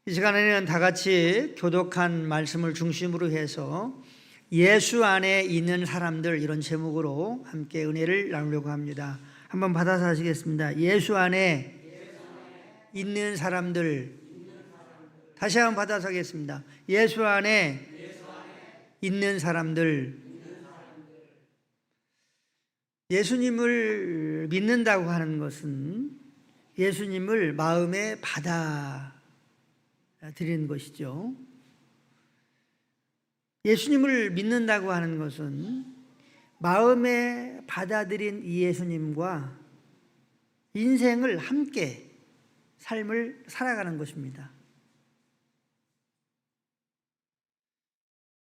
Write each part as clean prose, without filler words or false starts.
이 시간에는 다 같이 교독한 말씀을 중심으로 해서 예수 안에 있는 사람들, 이런 제목으로 함께 은혜를 나누려고 합니다. 한번 받아서 하시겠습니다. 예수 안에 있는 사람들. 다시 한번 받아서 하겠습니다. 예수 안에 있는 사람들. 예수님을 믿는다고 하는 것은 예수님을 마음에 받아들이는 것이죠. 예수님을 믿는다고 하는 것은 마음에 받아들인 이 예수님과 인생을 함께 삶을 살아가는 것입니다.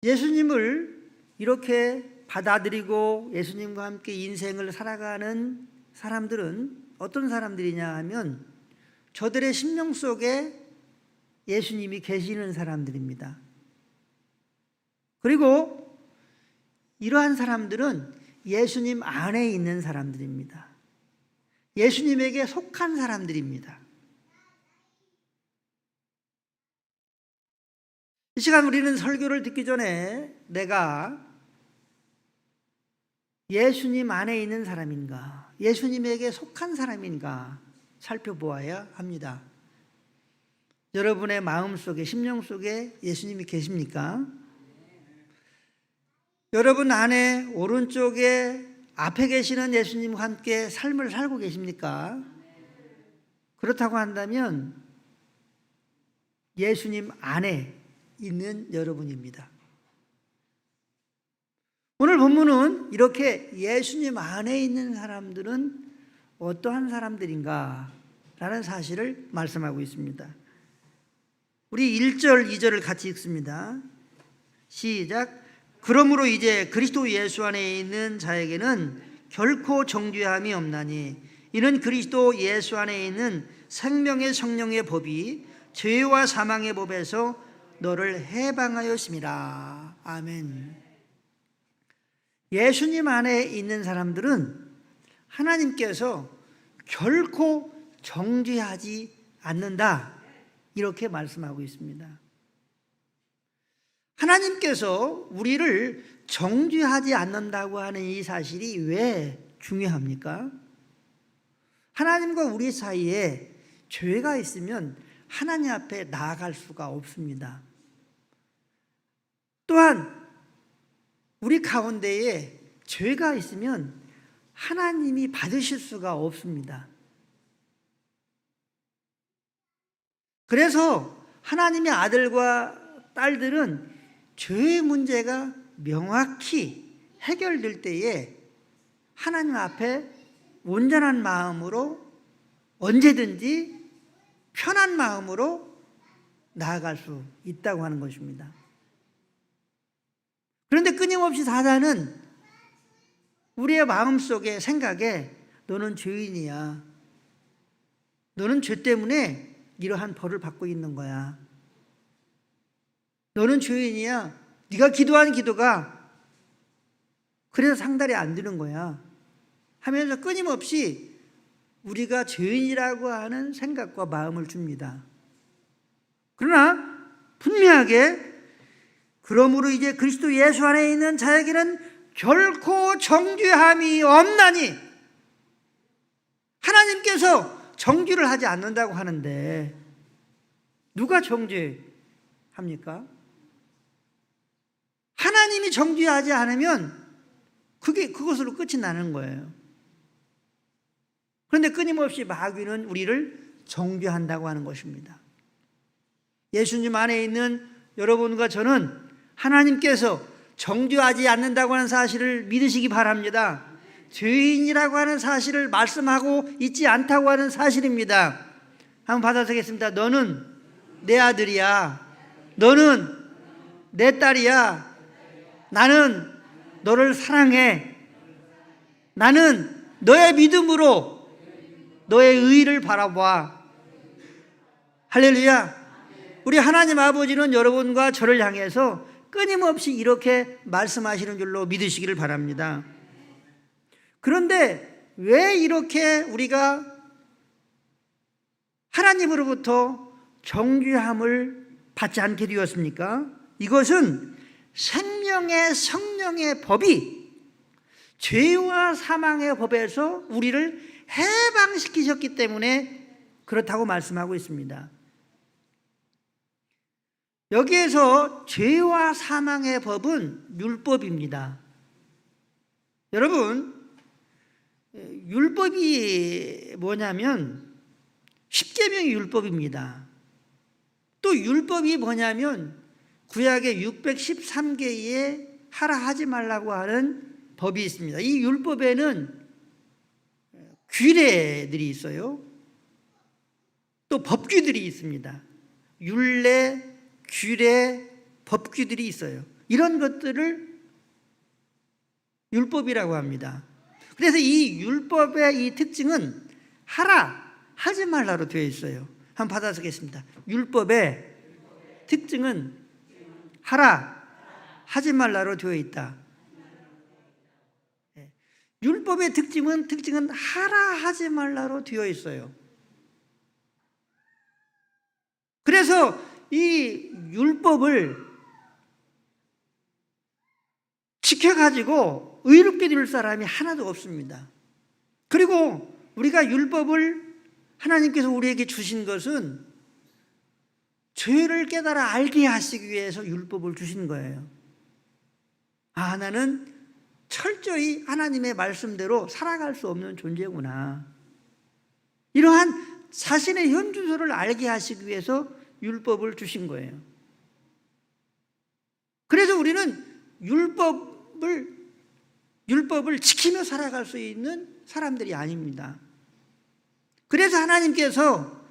예수님을 이렇게 받아들이고 예수님과 함께 인생을 살아가는 사람들은 어떤 사람들이냐 하면 저들의 심령 속에 예수님이 계시는 사람들입니다. 그리고 이러한 사람들은 예수님 안에 있는 사람들입니다. 예수님에게 속한 사람들입니다. 이 시간 우리는 설교를 듣기 전에 내가 예수님 안에 있는 사람인가, 예수님에게 속한 사람인가 살펴보아야 합니다. 여러분의 마음속에, 심령 속에 예수님이 계십니까? 여러분 안에 오른쪽에 앞에 계시는 예수님과 함께 삶을 살고 계십니까? 그렇다고 한다면 예수님 안에 있는 여러분입니다. 오늘 본문은 이렇게 예수님 안에 있는 사람들은 어떠한 사람들인가 라는 사실을 말씀하고 있습니다. 우리 1절, 2절을 같이 읽습니다. 시작. 그러므로 이제 그리스도 예수 안에 있는 자에게는 결코 정죄함이 없나니 이는 그리스도 예수 안에 있는 생명의 성령의 법이 죄와 사망의 법에서 너를 해방하였음이라. 아멘. 예수님 안에 있는 사람들은 하나님께서 결코 정죄하지 않는다, 이렇게 말씀하고 있습니다. 하나님께서 우리를 정죄하지 않는다고 하는 이 사실이 왜 중요합니까? 하나님과 우리 사이에 죄가 있으면 하나님 앞에 나아갈 수가 없습니다. 또한 우리 가운데에 죄가 있으면 하나님이 받으실 수가 없습니다. 그래서 하나님의 아들과 딸들은 죄의 문제가 명확히 해결될 때에 하나님 앞에 온전한 마음으로 언제든지 편한 마음으로 나아갈 수 있다고 하는 것입니다. 그런데 끊임없이 사단은 우리의 마음속에, 생각에 너는 죄인이야, 너는 죄 때문에 이러한 벌을 받고 있는 거야, 너는 죄인이야, 네가 기도한 기도가 그래서 상달이 안 되는 거야 하면서 끊임없이 우리가 죄인이라고 하는 생각과 마음을 줍니다. 그러나 분명하게 그러므로 이제 그리스도 예수 안에 있는 자에게는 결코 정죄함이 없나니, 하나님께서 정죄를 하지 않는다고 하는데 누가 정죄합니까? 하나님이 정죄하지 않으면 그것으로 끝이 나는 거예요. 그런데 끊임없이 마귀는 우리를 정죄한다고 하는 것입니다. 예수님 안에 있는 여러분과 저는 하나님께서 정죄하지 않는다고 하는 사실을 믿으시기 바랍니다. 죄인이라고 하는 사실을 말씀하고 있지 않다고 하는 사실입니다. 한번 받아서겠습니다. 너는 내 아들이야, 너는 내 딸이야, 나는 너를 사랑해, 나는 너의 믿음으로 너의 의를 바라봐. 할렐루야. 우리 하나님 아버지는 여러분과 저를 향해서 끊임없이 이렇게 말씀하시는 줄로 믿으시기를 바랍니다. 그런데 왜 이렇게 우리가 하나님으로부터 정죄함을 받지 않게 되었습니까? 이것은 생명의 성령의 법이 죄와 사망의 법에서 우리를 해방시키셨기 때문에 그렇다고 말씀하고 있습니다. 여기에서 죄와 사망의 법은 율법입니다. 여러분, 율법이 뭐냐면 십계명이 율법입니다. 또 율법이 뭐냐면 구약의 613개의 하라 하지 말라고 하는 법이 있습니다. 이 율법에는 규례들이 있어요. 또 법규들이 있습니다. 율례, 규례, 법규들이 있어요. 이런 것들을 율법이라고 합니다. 그래서 이 율법의 이 특징은 하라, 하지 말라로 되어 있어요. 한번 받아 쓰겠습니다. 율법의 특징은 하라, 하지 말라로 되어 있다. 율법의 특징은 하라, 하지 말라로 되어 있어요. 그래서 이 율법을 지켜가지고 의롭게 될 사람이 하나도 없습니다. 그리고 우리가 율법을 하나님께서 우리에게 주신 것은 죄를 깨달아 알게 하시기 위해서 율법을 주신 거예요. 아, 나는 철저히 하나님의 말씀대로 살아갈 수 없는 존재구나. 이러한 자신의 현주소를 알게 하시기 위해서 율법을 주신 거예요. 그래서 우리는 율법을 지키며 살아갈 수 있는 사람들이 아닙니다. 그래서 하나님께서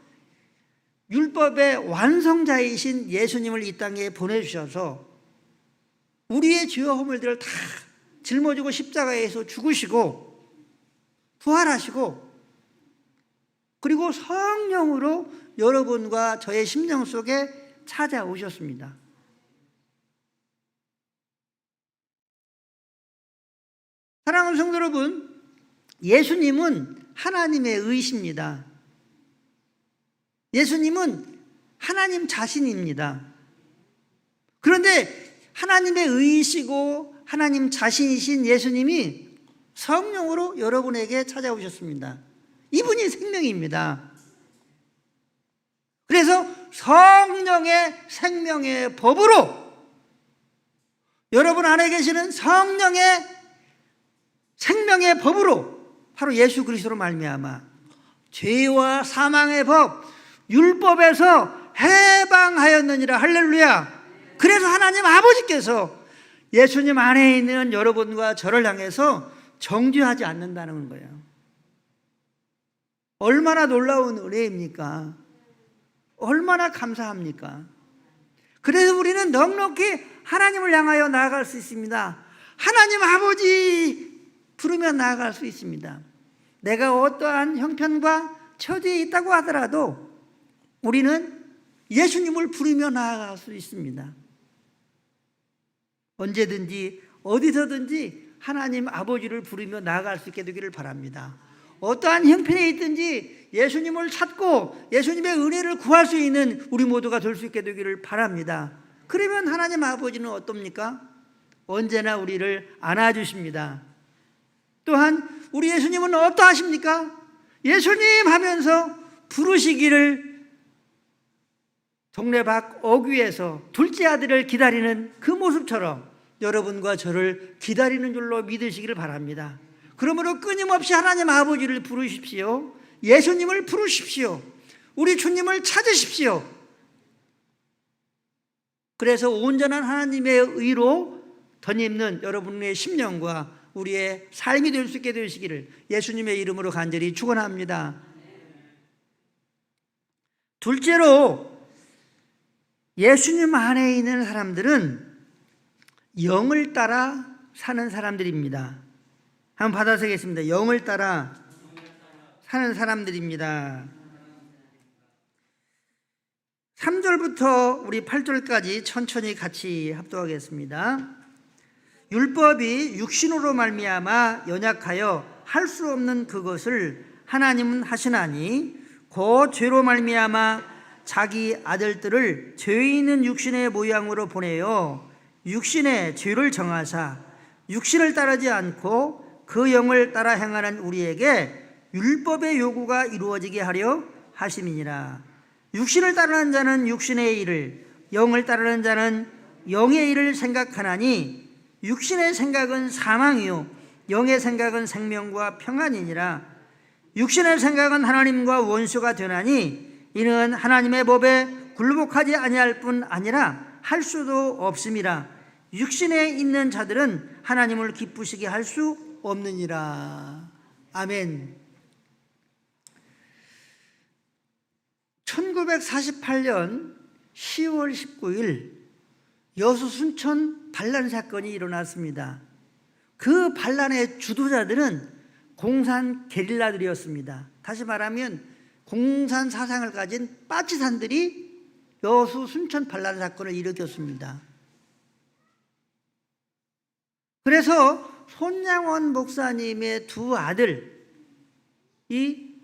율법의 완성자이신 예수님을 이 땅에 보내주셔서 우리의 죄와 허물들을 다 짊어지고 십자가에서 죽으시고 부활하시고 그리고 성령으로 여러분과 저의 심령 속에 찾아오셨습니다. 사랑하는 성도 여러분, 예수님은 하나님의 의십니다. 예수님은 하나님 자신입니다. 그런데 하나님의 의이시고 하나님 자신이신 예수님이 성령으로 여러분에게 찾아오셨습니다. 이분이 생명입니다. 그래서 성령의 생명의 법으로 여러분 안에 계시는 성령의 생명의 법으로 바로 예수 그리스도로 말미암아 죄와 사망의 법 율법에서 해방하였느니라. 할렐루야. 그래서 하나님 아버지께서 예수님 안에 있는 여러분과 저를 향해서 정죄하지 않는다는 거예요. 얼마나 놀라운 은혜입니까? 얼마나 감사합니까? 그래서 우리는 넉넉히 하나님을 향하여 나아갈 수 있습니다. 하나님 아버지 부르며 나아갈 수 있습니다. 내가 어떠한 형편과 처지에 있다고 하더라도 우리는 예수님을 부르며 나아갈 수 있습니다. 언제든지 어디서든지 하나님 아버지를 부르며 나아갈 수 있게 되기를 바랍니다. 어떠한 형편에 있든지 예수님을 찾고 예수님의 은혜를 구할 수 있는 우리 모두가 될 수 있게 되기를 바랍니다. 그러면 하나님 아버지는 어떻습니까? 언제나 우리를 안아주십니다. 또한 우리 예수님은 어떠하십니까? 예수님 하면서 부르시기를 동네 밖 어귀에서 둘째 아들을 기다리는 그 모습처럼 여러분과 저를 기다리는 줄로 믿으시기를 바랍니다. 그러므로 끊임없이 하나님 아버지를 부르십시오. 예수님을 부르십시오. 우리 주님을 찾으십시오. 그래서 온전한 하나님의 의로 덧입는 여러분의 심령과 우리의 삶이 될 수 있게 되시기를 예수님의 이름으로 간절히 축원합니다. 둘째로 예수님 안에 있는 사람들은 영을 따라 사는 사람들입니다. 한번 받아서겠습니다. 영을 따라 사는 사람들입니다. 3절부터 우리 8절까지 천천히 같이 합독하겠습니다. 율법이 육신으로 말미암아 연약하여 할 수 없는 그것을 하나님은 하시나니 곧 죄로 말미암아 자기 아들들을 죄 있는 육신의 모양으로 보내어 육신의 죄를 정하사 육신을 따르지 않고 그 영을 따라 행하는 우리에게 율법의 요구가 이루어지게 하려 하심이니라. 육신을 따르는 자는 육신의 일을, 영을 따르는 자는 영의 일을 생각하나니 육신의 생각은 사망이요 영의 생각은 생명과 평안이니라. 육신의 생각은 하나님과 원수가 되나니 이는 하나님의 법에 굴복하지 아니할 뿐 아니라 할 수도 없음이라. 육신에 있는 자들은 하나님을 기쁘시게 할 수 없느니라. 아멘. 1948년 10월 19일 여수 순천 반란 사건이 일어났습니다. 그 반란의 주도자들은 공산 게릴라들이었습니다. 다시 말하면 공산 사상을 가진 빠치산들이 여수 순천 반란 사건을 일으켰습니다. 그래서 손양원 목사님의 두 아들, 이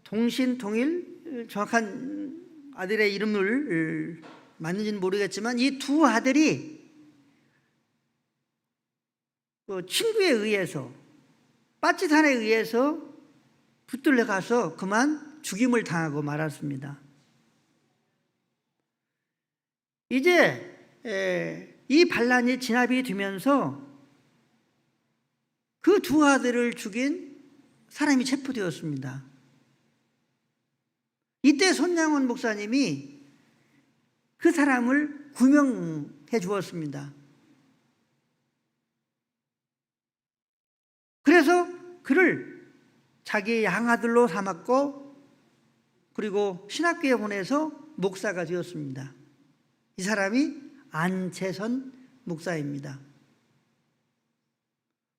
동신동일, 정확한 아들의 이름을 맞는지는 모르겠지만 이 두 아들이 친구에 의해서, 빠치산에 의해서 붙들려 가서 그만 죽임을 당하고 말았습니다. 이제 이 반란이 진압이 되면서 그 두 아들을 죽인 사람이 체포되었습니다. 이때 손양원 목사님이 그 사람을 구명해 주었습니다. 그래서 그를 자기의 양아들로 삼았고 그리고 신학교에 보내서 목사가 되었습니다. 이 사람이 안채선 목사입니다.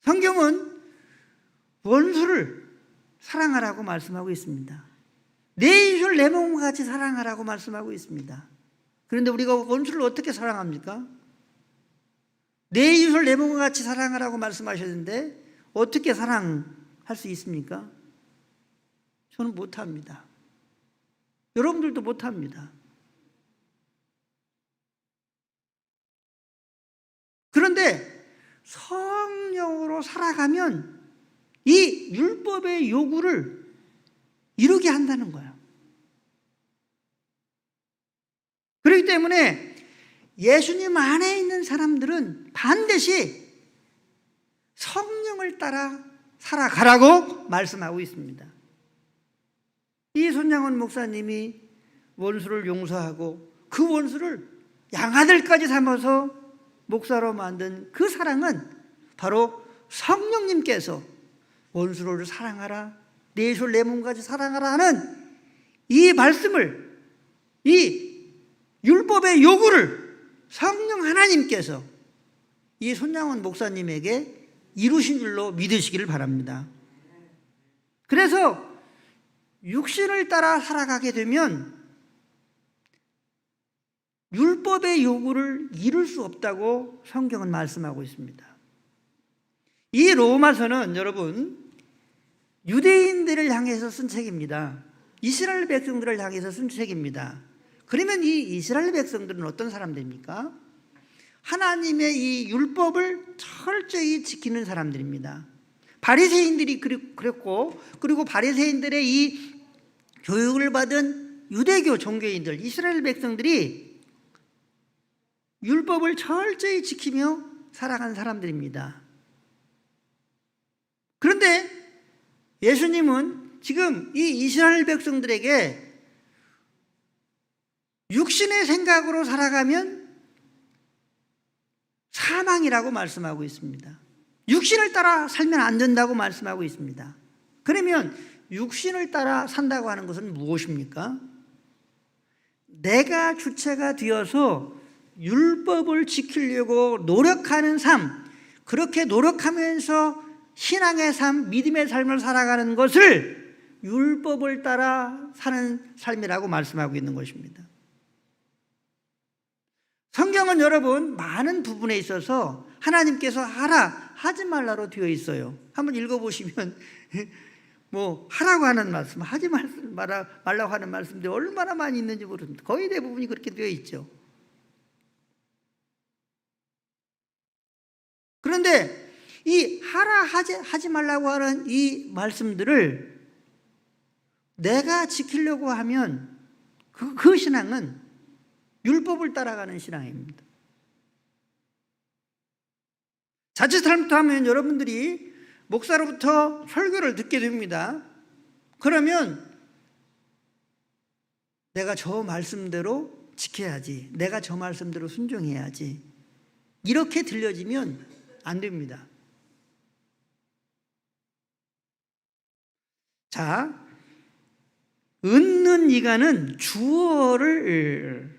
성경은 원수를 사랑하라고 말씀하고 있습니다. 내 이웃을 내 몸과 같이 사랑하라고 말씀하고 있습니다. 그런데 우리가 원수를 어떻게 사랑합니까? 내 이웃을 내 몸과 같이 사랑하라고 말씀하셨는데 어떻게 사랑할 수 있습니까? 저는 못합니다. 여러분들도 못합니다. 그런데 성령으로 살아가면 이 율법의 요구를 이루게 한다는 거예요. 그렇기 때문에 예수님 안에 있는 사람들은 반드시 성령을 따라 살아가라고 말씀하고 있습니다. 이 손양원 목사님이 원수를 용서하고 그 원수를 양아들까지 삼아서 목사로 만든 그 사랑은 바로 성령님께서 원수를 사랑하라, 내 이웃을 내 몸까지 사랑하라 하는 이 말씀을, 이 율법의 요구를 성령 하나님께서 이 손양원 목사님에게 이루신 줄로 믿으시기를 바랍니다. 그래서 육신을 따라 살아가게 되면 율법의 요구를 이룰 수 없다고 성경은 말씀하고 있습니다. 이 로마서는 여러분 유대인들을 향해서 쓴 책입니다. 이스라엘 백성들을 향해서 쓴 책입니다. 그러면 이 이스라엘 백성들은 어떤 사람들입니까? 하나님의 이 율법을 철저히 지키는 사람들입니다. 바리새인들이 그랬고, 그리고 바리새인들의 이 교육을 받은 유대교 종교인들, 이스라엘 백성들이 율법을 철저히 지키며 살아간 사람들입니다. 그런데 예수님은 지금 이 이스라엘 백성들에게 육신의 생각으로 살아가면 사망이라고 말씀하고 있습니다. 육신을 따라 살면 안 된다고 말씀하고 있습니다. 그러면 육신을 따라 산다고 하는 것은 무엇입니까? 내가 주체가 되어서 율법을 지키려고 노력하는 삶, 그렇게 노력하면서 신앙의 삶, 믿음의 삶을 살아가는 것을 율법을 따라 사는 삶이라고 말씀하고 있는 것입니다. 성경은 여러분 많은 부분에 있어서 하나님께서 하라, 하지 말라로 되어 있어요. 한번 읽어보시면 뭐 하라고 하는 말씀, 하지 말라고 하는 말씀들이 얼마나 많이 있는지 모릅니다. 거의 대부분이 그렇게 되어 있죠. 그런데 이 하지 말라고 하는 이 말씀들을 내가 지키려고 하면 그 신앙은 율법을 따라가는 신앙입니다. 자칫 잘못하면 여러분들이 목사로부터 설교를 듣게 됩니다. 그러면 내가 저 말씀대로 지켜야지, 내가 저 말씀대로 순종해야지, 이렇게 들려지면 안 됩니다. 자, 은는 이가는 주어를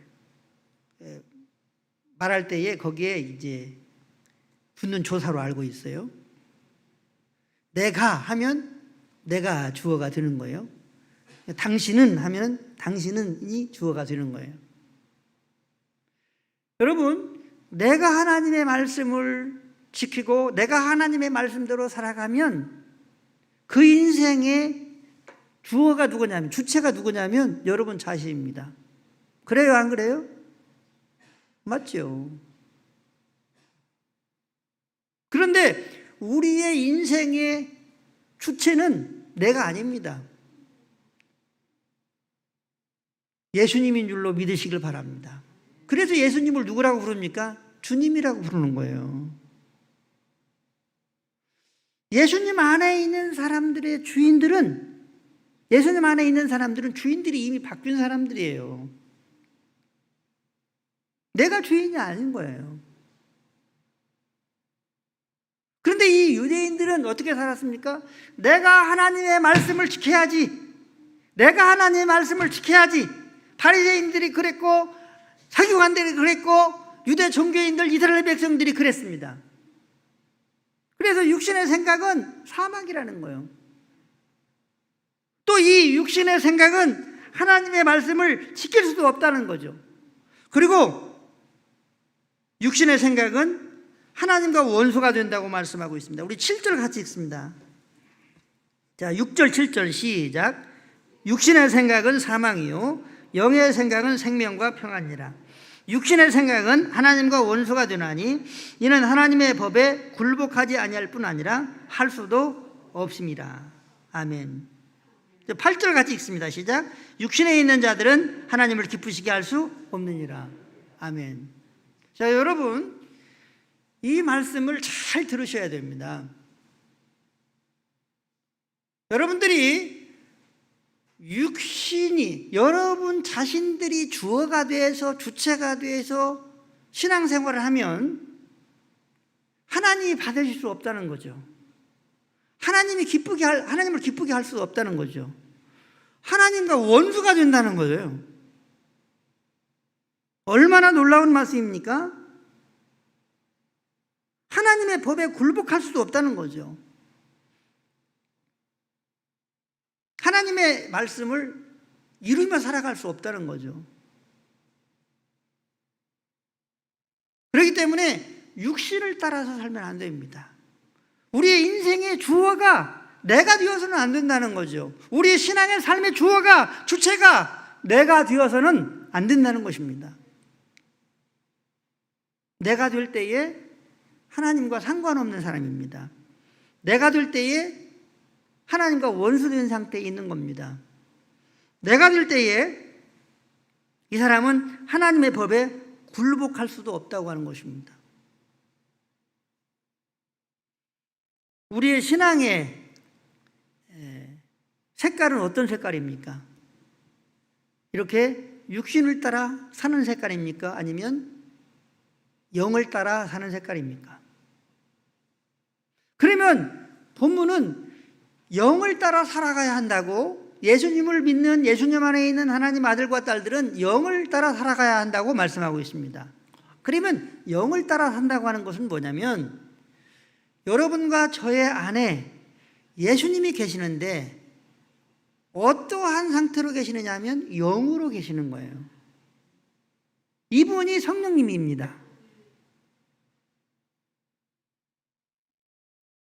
말할 때에 거기에 이제 붙는 조사로 알고 있어요. 내가 하면 내가 주어가 되는 거예요. 당신은 하면 당신은이 주어가 되는 거예요. 여러분, 내가 하나님의 말씀을 지키고 내가 하나님의 말씀대로 살아가면 그 인생의 주어가 누구냐면, 주체가 누구냐면 여러분 자신입니다. 그래요, 안 그래요? 맞죠? 그런데 우리의 인생의 주체는 내가 아닙니다. 예수님인 줄로 믿으시길 바랍니다. 그래서 예수님을 누구라고 부릅니까? 주님이라고 부르는 거예요. 예수님 안에 있는 사람들의 주인들은, 예수님 안에 있는 사람들은 주인들이 이미 바뀐 사람들이에요. 내가 주인이 아닌 거예요. 그런데 이 유대인들은 어떻게 살았습니까? 내가 하나님의 말씀을 지켜야지, 내가 하나님의 말씀을 지켜야지. 바리새인들이 그랬고, 서기관들이 그랬고, 유대 종교인들, 이스라엘 백성들이 그랬습니다. 그래서 육신의 생각은 사막이라는 거예요. 또 이 육신의 생각은 하나님의 말씀을 지킬 수도 없다는 거죠. 그리고 육신의 생각은 하나님과 원수가 된다고 말씀하고 있습니다. 우리 7절 같이 읽습니다. 자, 6절 7절 시작. 육신의 생각은 사망이요 영의 생각은 생명과 평안이라. 육신의 생각은 하나님과 원수가 되나니 이는 하나님의 법에 굴복하지 아니할 뿐 아니라 할 수도 없습니다. 아멘. 8절 같이 읽습니다. 시작. 육신에 있는 자들은 하나님을 기쁘시게 할 수 없느니라. 아멘. 자, 여러분, 이 말씀을 잘 들으셔야 됩니다. 여러분들이 육신이, 여러분 자신들이 주어가 돼서, 주체가 돼서 신앙생활을 하면 하나님이 받으실 수 없다는 거죠. 하나님을 기쁘게 할 수 없다는 거죠. 하나님과 원수가 된다는 거예요. 얼마나 놀라운 말씀입니까? 하나님의 법에 굴복할 수도 없다는 거죠. 하나님의 말씀을 이루며 살아갈 수 없다는 거죠. 그렇기 때문에 육신을 따라서 살면 안 됩니다. 우리의 인생의 주어가 내가 되어서는 안 된다는 거죠. 우리의 신앙의 삶의 주어가, 주체가 내가 되어서는 안 된다는 것입니다. 내가 될 때에 하나님과 상관없는 사람입니다. 내가 될 때에 하나님과 원수된 상태에 있는 겁니다. 내가 될 때에 이 사람은 하나님의 법에 굴복할 수도 없다고 하는 것입니다. 우리의 신앙의 색깔은 어떤 색깔입니까? 이렇게 육신을 따라 사는 색깔입니까? 아니면 영을 따라 사는 색깔입니까? 그러면 본문은 영을 따라 살아가야 한다고, 예수님을 믿는, 예수님 안에 있는 하나님 아들과 딸들은 영을 따라 살아가야 한다고 말씀하고 있습니다. 그러면 영을 따라 산다고 하는 것은 뭐냐면, 여러분과 저의 안에 예수님이 계시는데 어떠한 상태로 계시느냐 하면 영으로 계시는 거예요. 이분이 성령님입니다.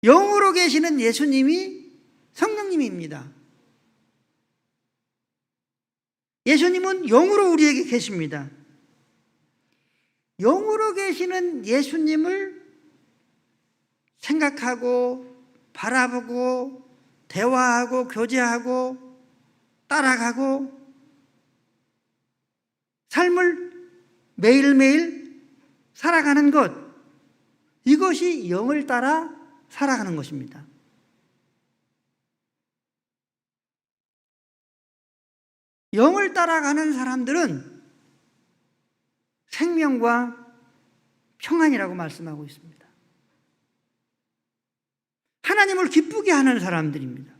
영으로 계시는 예수님이 성령님입니다. 예수님은 영으로 우리에게 계십니다. 영으로 계시는 예수님을 생각하고 바라보고 대화하고 교제하고 따라가고 삶을 매일매일 살아가는 것, 이것이 영을 따라 살아가는 것입니다. 영을 따라가는 사람들은 생명과 평안이라고 말씀하고 있습니다. 하나님을 기쁘게 하는 사람들입니다.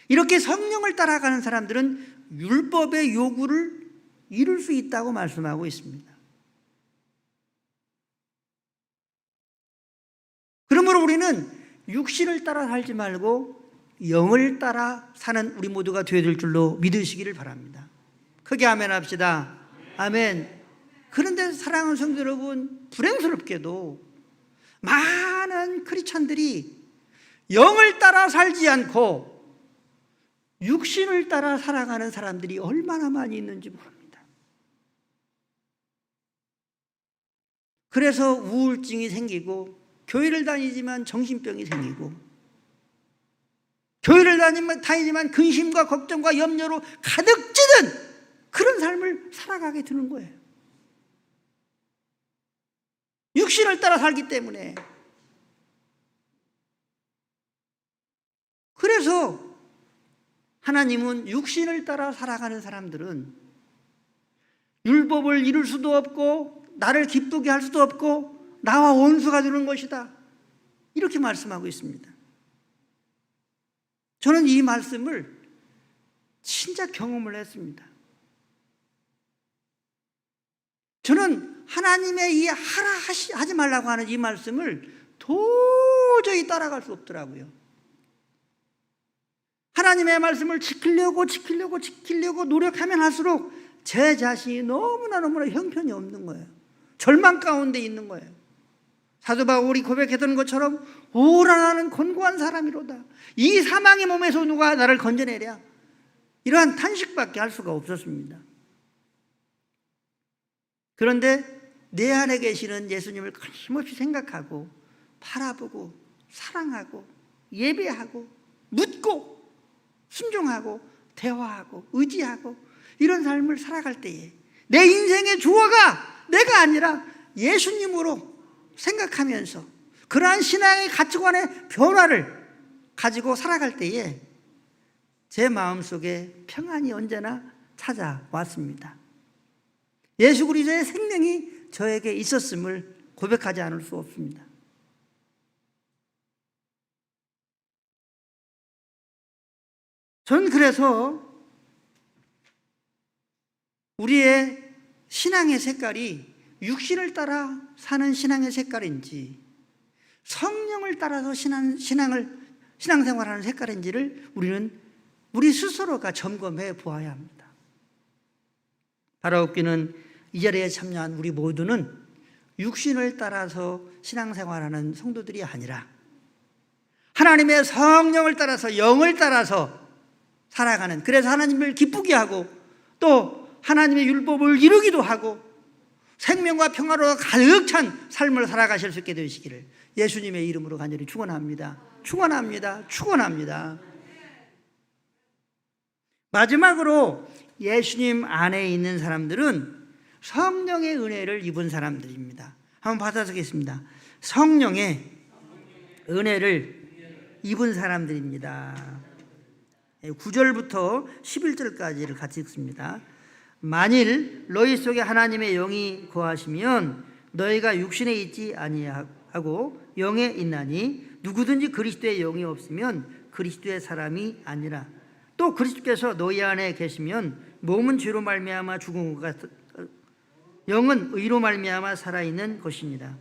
이렇게 성령을 따라가는 사람들은 율법의 요구를 이룰 수 있다고 말씀하고 있습니다. 그러므로 우리는 육신을 따라 살지 말고 영을 따라 사는 우리 모두가 되어야 될 줄로 믿으시기를 바랍니다. 크게 아멘 합시다. 아멘. 그런데 사랑하는 성도 여러분, 불행스럽게도 많은 크리스찬들이 영을 따라 살지 않고 육신을 따라 살아가는 사람들이 얼마나 많이 있는지 모릅니다. 그래서 우울증이 생기고 교회를 다니지만 정신병이 생기고 교회를 다니지만 근심과 걱정과 염려로 가득 찌든 그런 삶을 살아가게 되는 거예요. 육신을 따라 살기 때문에. 그래서 하나님은 육신을 따라 살아가는 사람들은 율법을 이룰 수도 없고 나를 기쁘게 할 수도 없고 나와 원수가 되는 것이다, 이렇게 말씀하고 있습니다. 저는 이 말씀을 진짜 경험을 했습니다. 저는 하나님의 이 하지 말라고 하는 이 말씀을 도저히 따라갈 수 없더라고요. 하나님의 말씀을 지키려고 노력하면 할수록 제 자신이 너무나 형편이 없는 거예요. 절망 가운데 있는 거예요. 사도 바울이 고백했던 것처럼 오라 나는 곤고한 사람이로다. 이 사망의 몸에서 누가 나를 건져내랴. 이러한 탄식밖에 할 수가 없었습니다. 그런데 내 안에 계시는 예수님을 끊임없이 생각하고 바라보고 사랑하고 예배하고 묻고 순종하고 대화하고 의지하고 이런 삶을 살아갈 때에 내 인생의 주어가 내가 아니라 예수님으로 생각하면서 그러한 신앙의 가치관의 변화를 가지고 살아갈 때에 제 마음속에 평안이 언제나 찾아왔습니다. 예수 그리스도의 생명이 저에게 있었음을 고백하지 않을 수 없습니다. 저는 그래서 우리의 신앙의 색깔이 육신을 따라 사는 신앙의 색깔인지 성령을 따라서 신앙생활하는 색깔인지를 우리는 우리 스스로가 점검해 보아야 합니다. 바라옵기는 이 자리에 참여한 우리 모두는 육신을 따라서 신앙생활하는 성도들이 아니라 하나님의 성령을 따라서 영을 따라서 살아가는, 그래서 하나님을 기쁘게 하고 또 하나님의 율법을 이루기도 하고 생명과 평화로 가득 찬 삶을 살아가실 수 있게 되시기를 예수님의 이름으로 간절히 축원합니다. 축원합니다. 축원합니다. 마지막으로 예수님 안에 있는 사람들은 성령의 은혜를 입은 사람들입니다. 한번 받아보겠습니다. 성령의 은혜를 입은 사람들입니다. 9절부터 11절까지를 같이 읽습니다. 만일 너희 속에 하나님의 영이 거하시면 너희가 육신에 있지 아니하고 영에 있나니 누구든지 그리스도의 영이 없으면 그리스도의 사람이 아니라. 또 그리스도께서 너희 안에 계시면 몸은 죄로 말미암아 죽은 것 같 영은 의로 말미암아 살아있는 것입니다.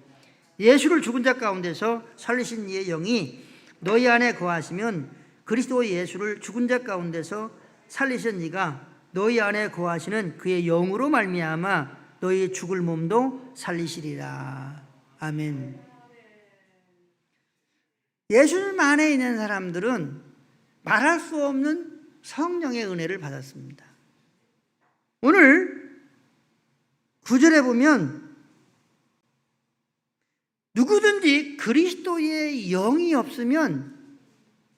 예수를 죽은 자 가운데서 살리신 이의 영이 너희 안에 거하시면 그리스도 예수를 죽은 자 가운데서 살리신 이가 너희 안에 거하시는 그의 영으로 말미암아 너희 죽을 몸도 살리시리라. 아멘. 예수님 안에 있는 사람들은 말할 수 없는 성령의 은혜를 받았습니다. 오늘 9절에 보면 누구든지 그리스도의 영이 없으면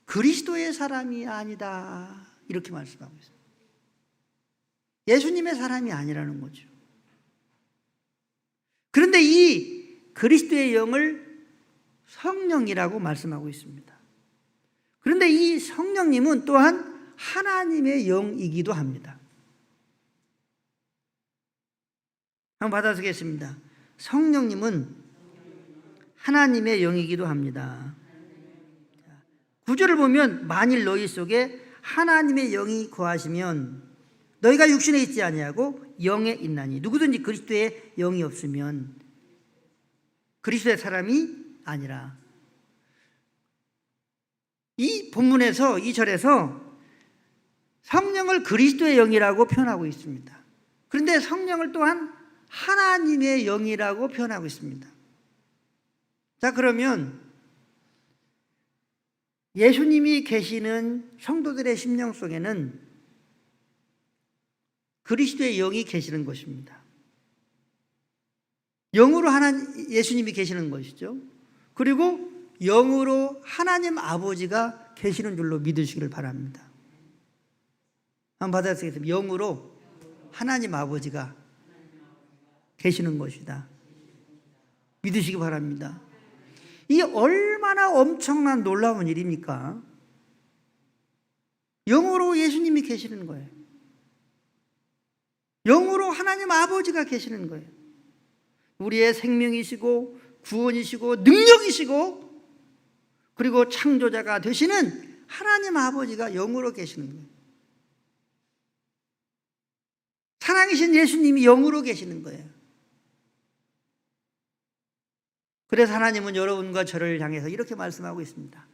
그리스도의 사람이 아니다, 이렇게 말씀하고 있습니다. 예수님의 사람이 아니라는 거죠. 그런데 이 그리스도의 영을 성령이라고 말씀하고 있습니다. 그런데 이 성령님은 또한 하나님의 영이기도 합니다. 한번 받아쓰겠습니다. 성령님은 하나님의 영이기도 합니다. 9절을 보면 만일 너희 속에 하나님의 영이 거하시면 너희가 육신에 있지 아니하고 영에 있나니 누구든지 그리스도의 영이 없으면 그리스도의 사람이 아니라. 이 본문에서 이 절에서 성령을 그리스도의 영이라고 표현하고 있습니다. 그런데 성령을 또한 하나님의 영이라고 표현하고 있습니다. 자, 그러면 예수님이 계시는 성도들의 심령 속에는 그리스도의 영이 계시는 것입니다. 영으로 예수님이 계시는 것이죠. 그리고 영으로 하나님 아버지가 계시는 줄로 믿으시기를 바랍니다. 한번 받아쓰겠습니다. 영으로 하나님 아버지가 계시는 것이다, 믿으시기 바랍니다. 이게 얼마나 엄청난 놀라운 일입니까? 영으로 예수님이 계시는 거예요. 영으로 하나님 아버지가 계시는 거예요. 우리의 생명이시고 구원이시고 능력이시고 그리고 창조자가 되시는 하나님 아버지가 영으로 계시는 거예요. 살아계신 예수님이 영으로 계시는 거예요. 그래서 하나님은 여러분과 저를 향해서 이렇게 말씀하고 있습니다.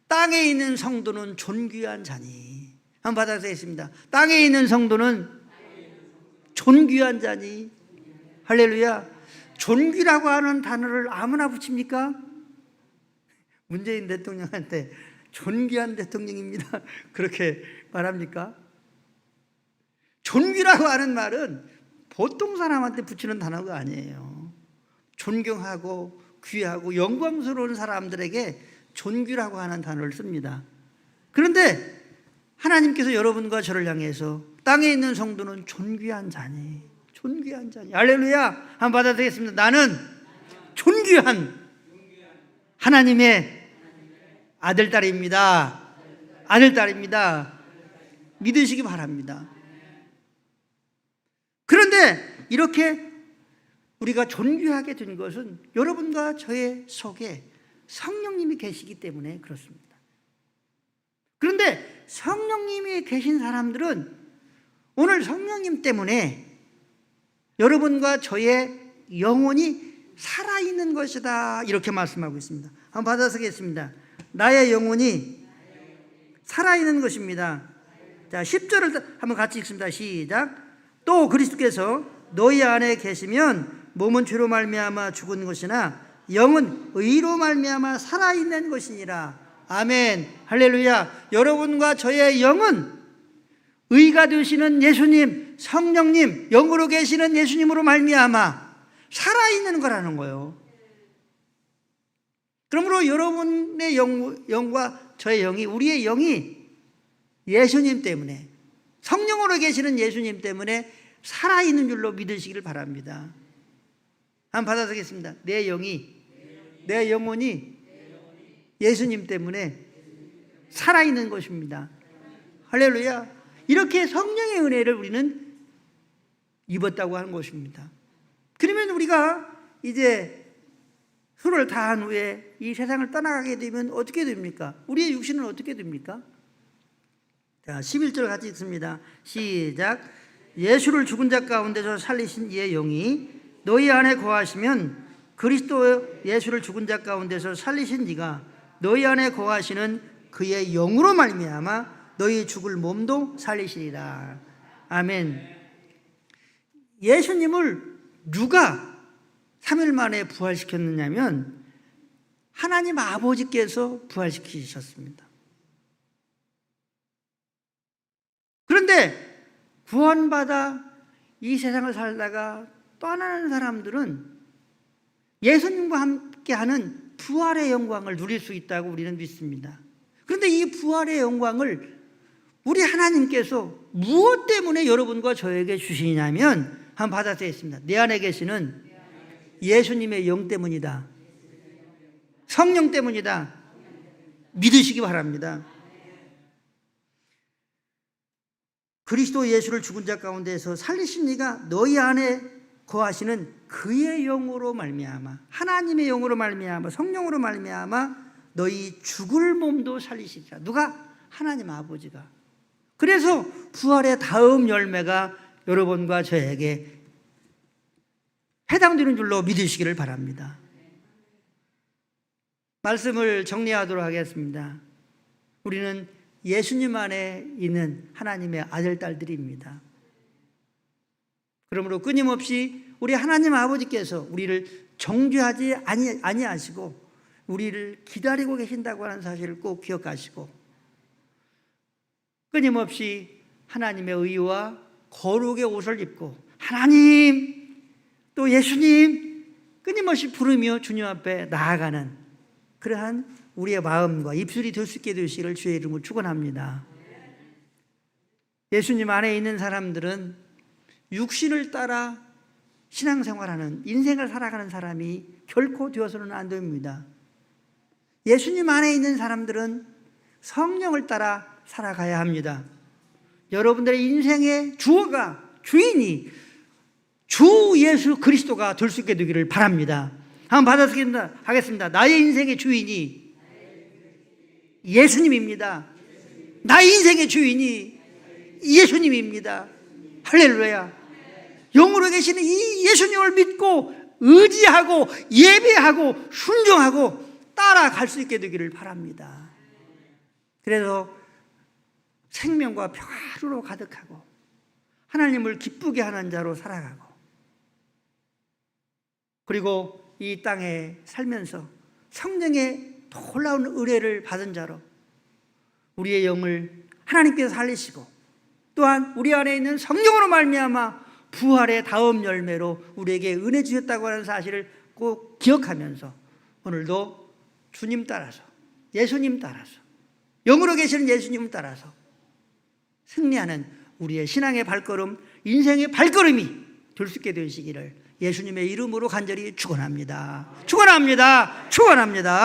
땅에 있는 성도는 존귀한 자니. 한번 받아쓰겠습니다. 땅에 있는 성도는 존귀한 자니. 할렐루야. 존귀라고 하는 단어를 아무나 붙입니까? 문재인 대통령한테 존귀한 대통령입니다, 그렇게 말합니까? 존귀라고 하는 말은 보통 사람한테 붙이는 단어가 아니에요. 존경하고 귀하고 영광스러운 사람들에게 존귀라고 하는 단어를 씁니다. 그런데 하나님께서 여러분과 저를 향해서 땅에 있는 성도는 존귀한 자니, 존귀한 자니. 할렐루야. 한번 받아들이겠습니다. 나는 존귀한 하나님의 아들딸입니다. 아들딸입니다. 믿으시기 바랍니다. 그런데 이렇게 우리가 존귀하게 된 것은 여러분과 저의 속에 성령님이 계시기 때문에 그렇습니다. 그런데 성령님이 계신 사람들은 오늘 성령님 때문에 여러분과 저의 영혼이 살아있는 것이다, 이렇게 말씀하고 있습니다. 한번 받아쓰겠습니다. 나의 영혼이 살아있는 것입니다. 자, 10절을 한번 같이 읽습니다. 시작. 또 그리스도께서 너희 안에 계시면 몸은 죄로 말미암아 죽은 것이나 영은 의로 말미암아 살아있는 것이니라. 아멘. 할렐루야. 여러분과 저의 영은 의가 되시는 예수님, 성령님, 영으로 계시는 예수님으로 말미암아 살아있는 거라는 거예요. 그러므로 여러분의 영과 저의 영이, 우리의 영이 예수님 때문에, 성령으로 계시는 예수님 때문에 살아있는 줄로 믿으시기를 바랍니다. 한번 받아쓰겠습니다. 내 영혼이 예수님 때문에 살아있는 것입니다. 할렐루야. 이렇게 성령의 은혜를 우리는 입었다고 하는 것입니다. 그러면 우리가 이제 수를 다한 후에 이 세상을 떠나가게 되면 어떻게 됩니까? 우리의 육신은 어떻게 됩니까? 자, 11절 같이 읽습니다. 시작. 예수를 죽은 자 가운데서 살리신 이의 영이 너희 안에 거하시면 그리스도 예수를 죽은 자 가운데서 살리신 이가 너희 안에 거하시는 그의 영으로 말미암아 너희 죽을 몸도 살리시리라. 아멘. 예수님을 누가 3일 만에 부활시켰느냐면 하나님 아버지께서 부활시키셨습니다. 그런데 구원받아 이 세상을 살다가 떠나는 사람들은 예수님과 함께하는 부활의 영광을 누릴 수 있다고 우리는 믿습니다. 그런데 이 부활의 영광을 우리 하나님께서 무엇 때문에 여러분과 저에게 주시냐면 한번 받아들이겠습니다. 내 안에 계시는 예수님의 영 때문이다. 성령 때문이다. 믿으시기 바랍니다. 그리스도 예수를 죽은 자 가운데서 살리신 이가 너희 안에 거하시는 그의 영으로 말미암아, 하나님의 영으로 말미암아, 성령으로 말미암아 너희 죽을 몸도 살리시리라. 누가? 하나님 아버지가. 그래서 부활의 다음 열매가 여러분과 저에게 해당되는 줄로 믿으시기를 바랍니다. 말씀을 정리하도록 하겠습니다. 우리는 예수님 안에 있는 하나님의 아들, 딸들입니다. 그러므로 끊임없이 우리 하나님 아버지께서 우리를 정죄하지 아니하시고 우리를 기다리고 계신다고 하는 사실을 꼭 기억하시고 끊임없이 하나님의 의와 거룩의 옷을 입고 하나님 또 예수님 끊임없이 부르며 주님 앞에 나아가는 그러한 우리의 마음과 입술이 될 수 있게 되시기를 주의 이름으로 축원합니다. 예수님 안에 있는 사람들은 육신을 따라 신앙생활하는 인생을 살아가는 사람이 결코 되어서는 안 됩니다. 예수님 안에 있는 사람들은 성령을 따라 살아가야 합니다. 여러분들의 인생의 주어가 주인이 주 예수 그리스도가 될 수 있게 되기를 바랍니다. 한번 받아쓰겠습니다. 나의 인생의 주인이 예수님입니다. 나의 인생의 주인이 예수님입니다. 할렐루야. 영으로 계시는 이 예수님을 믿고 의지하고 예배하고 순종하고 따라갈 수 있게 되기를 바랍니다. 그래서 생명과 평화로 가득하고 하나님을 기쁘게 하는 자로 살아가고 그리고 이 땅에 살면서 성령의 놀라운 은혜를 받은 자로 우리의 영을 하나님께서 살리시고 또한 우리 안에 있는 성령으로 말미암아 부활의 다음 열매로 우리에게 은혜 주셨다고 하는 사실을 꼭 기억하면서 오늘도 주님 따라서 예수님 따라서 영으로 계시는 예수님을 따라서 승리하는 우리의 신앙의 발걸음, 인생의 발걸음이 될 수 있게 되시기를 예수님의 이름으로 간절히 축원합니다. 축원합니다. 축원합니다.